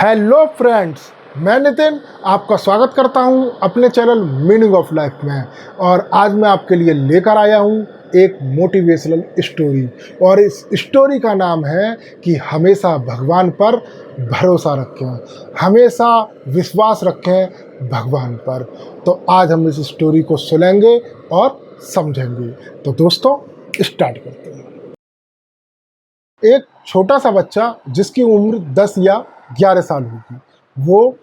Hello friends, मैं नितिन आपका स्वागत करता हूं अपने चैनल मीनिंग ऑफ लाइफ में। और आज मैं आपके लिए लेकर आया हूं एक मोटिवेशनल स्टोरी। और इस स्टोरी का नाम है कि हमेशा भगवान पर भरोसा रखें, हमेशा विश्वास रखें भगवान पर। तो आज हम इस स्टोरी को सुनेंगे और समझेंगे। तो दोस्तों, स्टार्ट करते हैं। एक छोटा सा बच्चा जिसकी उम्र 10 या 11 साल होगी, वो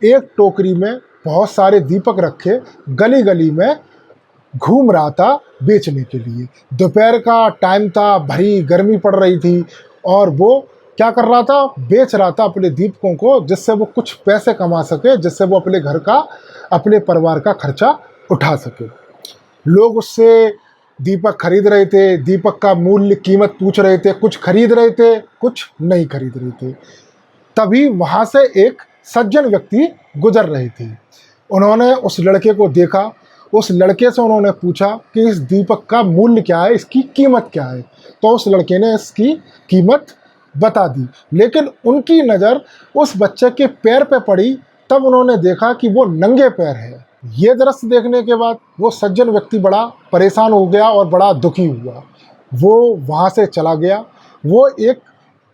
एक टोकरी में बहुत सारे दीपक रखे गली गली में घूम रहा था बेचने के लिए। दोपहर का टाइम था, भरी गर्मी पड़ रही थी और वो क्या कर रहा था, बेच रहा था अपने दीपकों को, जिससे वो कुछ पैसे कमा सके, जिससे वो अपने घर का, अपने परिवार का खर्चा उठा सके। लोग उससे दीपक खरीद रहे थे, दीपक का मूल्य कीमत पूछ रहे थे, कुछ खरीद रहे थे, कुछ नहीं खरीद रहे थे। तभी वहाँ से एक सज्जन व्यक्ति गुजर रहे थे। उन्होंने उस लड़के को देखा। उस लड़के से उन्होंने पूछा कि इस दीपक का मूल्य क्या है, इसकी कीमत क्या है। तो उस लड़के ने इसकी कीमत बता दी, लेकिन उनकी नज़र उस बच्चे के पैर पे पड़ी। तब उन्होंने देखा कि वो नंगे पैर है। ये दृश्य देखने के बाद वो सज्जन व्यक्ति बड़ा परेशान हो गया और बड़ा दुखी हुआ। वो वहाँ से चला गया। वो एक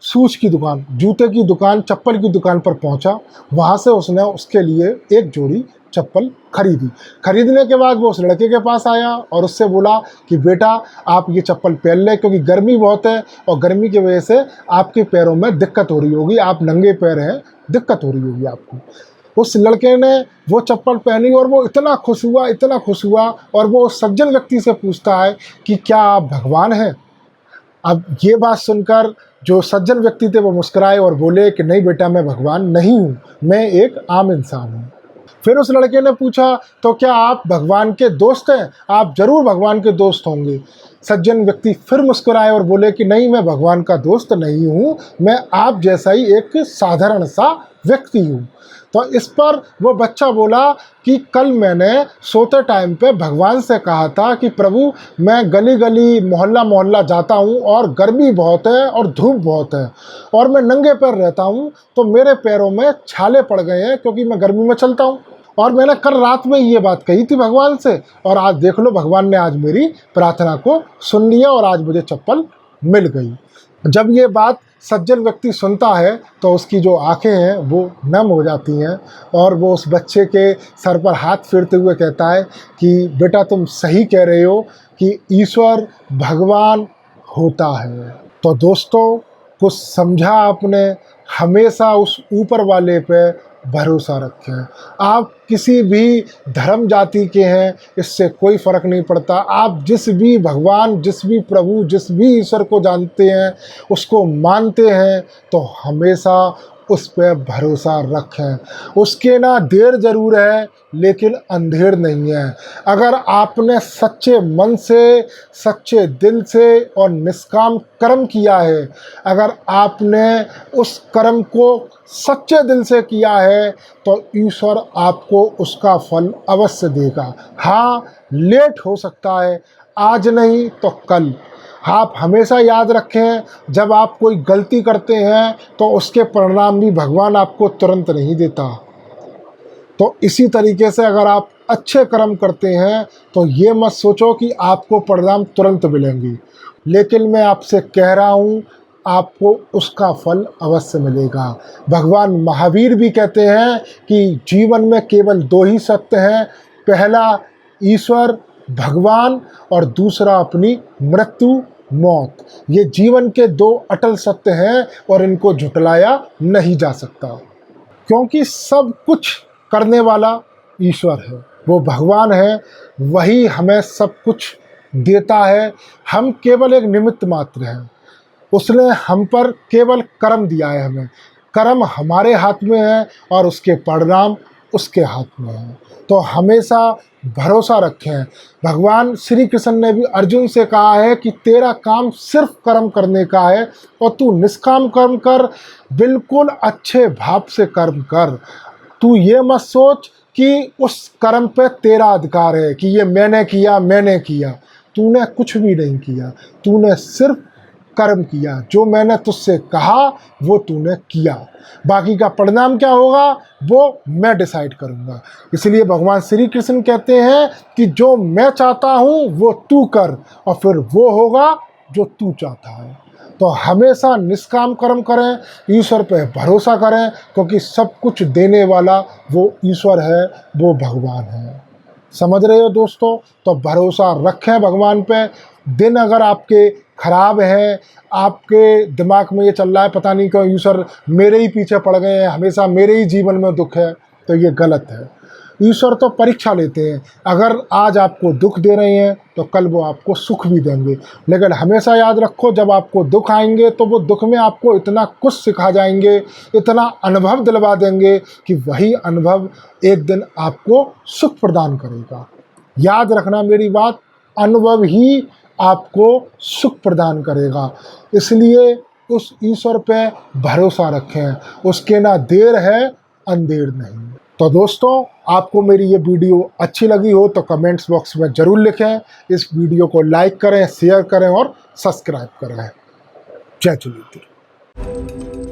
शूज़ की दुकान, जूते की दुकान, चप्पल की दुकान पर पहुंचा। वहां से उसने उसके लिए एक जोड़ी चप्पल खरीदी। खरीदने के बाद वो उस लड़के के पास आया और उससे बोला कि बेटा, आप ये चप्पल पहन लें, क्योंकि गर्मी बहुत है और गर्मी की वजह से आपके पैरों में दिक्कत हो रही होगी, आप नंगे पैर हैं, दिक्कत हो रही होगी आपको। उस लड़के ने वो चप्पल पहनी और वो इतना खुश हुआ, इतना खुश हुआ। और वो उस सज्जन व्यक्ति से पूछता है कि क्या आप भगवान हैं? अब ये बात सुनकर जो सज्जन व्यक्ति थे वो मुस्कुराए और बोले कि नहीं बेटा, मैं भगवान नहीं हूँ, मैं एक आम इंसान हूँ। फिर उस लड़के ने पूछा, तो क्या आप भगवान के दोस्त हैं? आप जरूर भगवान के दोस्त होंगे। सज्जन व्यक्ति फिर मुस्कुराए और बोले कि नहीं, मैं भगवान का दोस्त नहीं हूँ, मैं आप जैसा ही एक साधारण सा व्यक्ति हूँ। तो इस पर वो बच्चा बोला कि कल मैंने सोते टाइम पे भगवान से कहा था कि प्रभु, मैं गली गली, मोहल्ला मोहल्ला जाता हूँ और गर्मी बहुत है और धूप बहुत है और मैं नंगे पैर रहता हूँ, तो मेरे पैरों में छाले पड़ गए हैं क्योंकि मैं गर्मी में चलता हूँ। और मैंने कल रात में ये बात कही थी भगवान से, और आज देख लो, भगवान ने आज मेरी प्रार्थना को सुन लिया और आज मुझे चप्पल मिल गई। जब ये बात सज्जन व्यक्ति सुनता है तो उसकी जो आंखें हैं वो नम हो जाती हैं और वो उस बच्चे के सर पर हाथ फेरते हुए कहता है कि बेटा, तुम सही कह रहे हो कि ईश्वर भगवान होता है। तो दोस्तों, कुछ समझा आपने? हमेशा उस ऊपर वाले पे भरोसा रखें। आप किसी भी धर्म जाति के हैं, इससे कोई फ़र्क नहीं पड़ता। आप जिस भी भगवान, जिस भी प्रभु, जिस भी ईश्वर को जानते हैं, उसको मानते हैं, तो हमेशा उस पर भरोसा रखें। उसके ना देर ज़रूर है, लेकिन अंधेर नहीं है। अगर आपने सच्चे मन से, सच्चे दिल से और निष्काम कर्म किया है, अगर आपने उस कर्म को सच्चे दिल से किया है, तो ईश्वर आपको उसका फल अवश्य देगा। हाँ, लेट हो सकता है, आज नहीं तो कल। आप हमेशा याद रखें, जब आप कोई गलती करते हैं तो उसके परिणाम भी भगवान आपको तुरंत नहीं देता। तो इसी तरीके से अगर आप अच्छे कर्म करते हैं तो ये मत सोचो कि आपको परिणाम तुरंत मिलेंगे, लेकिन मैं आपसे कह रहा हूँ, आपको उसका फल अवश्य मिलेगा। भगवान महावीर भी कहते हैं कि जीवन में केवल दो ही सत्य हैं, पहला ईश्वर भगवान और दूसरा अपनी मृत्यु मौत। ये जीवन के दो अटल सत्य हैं और इनको झुटलाया नहीं जा सकता, क्योंकि सब कुछ करने वाला ईश्वर है, वो भगवान है, वही हमें सब कुछ देता है। हम केवल एक निमित्त मात्र हैं। उसने हम पर केवल कर्म दिया है, हमें कर्म हमारे हाथ में है और उसके परिणाम उसके हाथ में है। तो हमेशा भरोसा रखें। भगवान श्री कृष्ण ने भी अर्जुन से कहा है कि तेरा काम सिर्फ कर्म करने का है और तू निष्काम कर्म कर, बिल्कुल अच्छे भाव से कर्म कर। तू ये मत सोच कि उस कर्म पे तेरा अधिकार है कि ये मैंने किया, मैंने किया। तूने कुछ भी नहीं किया, तूने सिर्फ कर्म किया, जो मैंने तुझसे कहा वो तूने किया, बाकी का परिणाम क्या होगा वो मैं डिसाइड करूँगा। इसलिए भगवान श्री कृष्ण कहते हैं कि जो मैं चाहता हूँ वो तू कर और फिर वो होगा जो तू चाहता है। तो हमेशा निष्काम कर्म करें, ईश्वर पे भरोसा करें, क्योंकि सब कुछ देने वाला वो ईश्वर है, वो भगवान है। समझ रहे हो दोस्तों? तो भरोसा रखें भगवान पे। दिन अगर आपके खराब हैं, आपके दिमाग में ये चल रहा है पता नहीं क्यों ईश्वर मेरे ही पीछे पड़ गए हैं, हमेशा मेरे ही जीवन में दुख है, तो ये गलत है। ईश्वर तो परीक्षा लेते हैं, अगर आज आपको दुख दे रहे हैं तो कल वो आपको सुख भी देंगे। लेकिन हमेशा याद रखो, जब आपको दुख आएंगे तो वो दुख में आपको इतना कुछ सिखा जाएंगे, इतना अनुभव दिलवा देंगे कि वही अनुभव एक दिन आपको सुख प्रदान करेगा। याद रखना मेरी बात, अनुभव ही आपको सुख प्रदान करेगा। इसलिए उस ईश्वर पे भरोसा रखें, उसके ना देर है अंधेर नहीं। तो दोस्तों, आपको मेरी ये वीडियो अच्छी लगी हो तो कमेंट्स बॉक्स में ज़रूर लिखें। इस वीडियो को लाइक करें, शेयर करें और सब्सक्राइब करें। जय झूलेलाल।